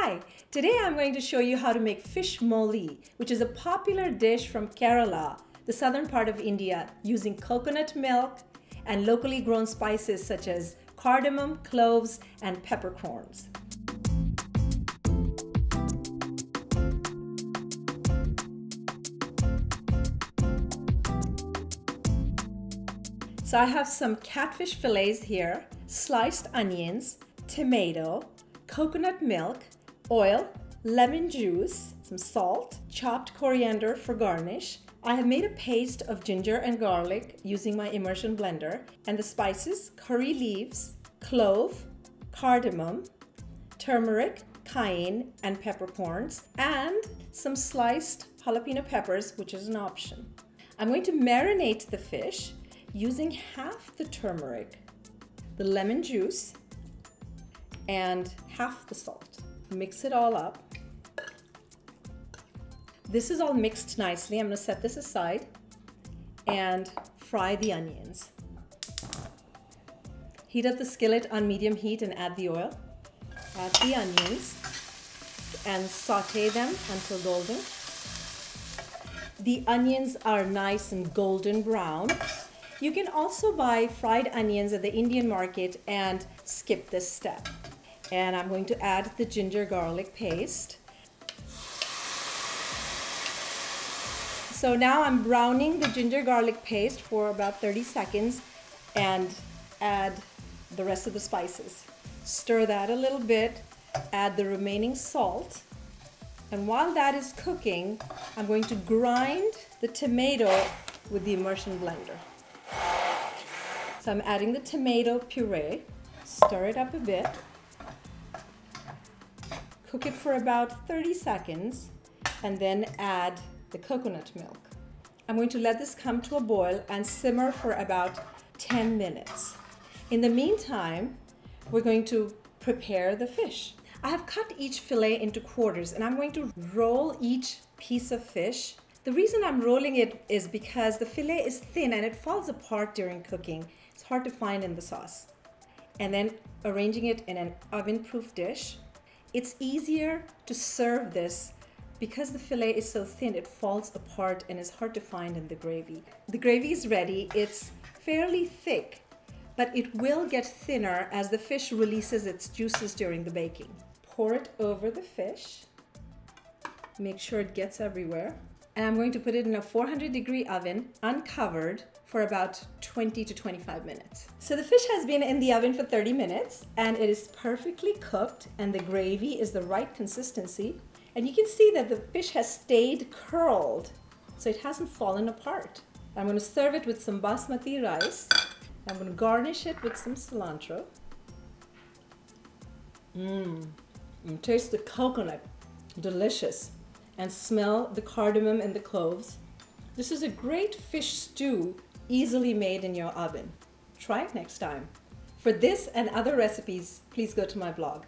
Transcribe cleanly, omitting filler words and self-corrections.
Hi, today I'm going to show you how to make fish molee, which is a popular dish from Kerala, the southern part of India, using coconut milk and locally grown spices such as cardamom, cloves, and peppercorns. So I have some catfish fillets here, sliced onions, tomato, coconut milk, oil, lemon juice, some salt, chopped coriander for garnish. I have made a paste of ginger and garlic using my immersion blender, and the spices, curry leaves, clove, cardamom, turmeric, cayenne, and peppercorns, and some sliced jalapeno peppers, which is an option. I'm going to marinate the fish using half the turmeric, the lemon juice, and half the salt. Mix it all up. This is all mixed nicely. I'm going to set this aside and fry the onions. Heat up the skillet on medium heat and add the oil. Add the onions and saute them until golden. The onions are nice and golden brown. You can also buy fried onions at the Indian market and skip this step. And I'm going to add the ginger garlic paste. So now I'm browning the ginger garlic paste for about 30 seconds and add the rest of the spices. Stir that a little bit, add the remaining salt. And while that is cooking, I'm going to grind the tomato with the immersion blender. So I'm adding the tomato puree, stir it up a bit. Cook it for about 30 seconds and then add the coconut milk. I'm going to let this come to a boil and simmer for about 10 minutes. In the meantime, we're going to prepare the fish. I have cut each fillet into quarters and I'm going to roll each piece of fish. The reason I'm rolling it is because the fillet is thin and it falls apart during cooking. It's hard to find in the sauce. And then arranging it in an oven-proof dish. It's easier to serve this because the fillet is so thin, it falls apart and is hard to find in the gravy. The gravy is ready. It's fairly thick, but it will get thinner as the fish releases its juices during the baking. Pour it over the fish. Make sure it gets everywhere. And I'm going to put it in a 400-degree oven, uncovered, for about 20 to 25 minutes. So the fish has been in the oven for 30 minutes and it is perfectly cooked and the gravy is the right consistency. And you can see that the fish has stayed curled, so it hasn't fallen apart. I'm going to serve it with some basmati rice. I'm going to garnish it with some cilantro. Taste the coconut, delicious. And smell the cardamom and the cloves. This is a great fish stew, easily made in your oven. Try it next time. For this and other recipes, please go to my blog.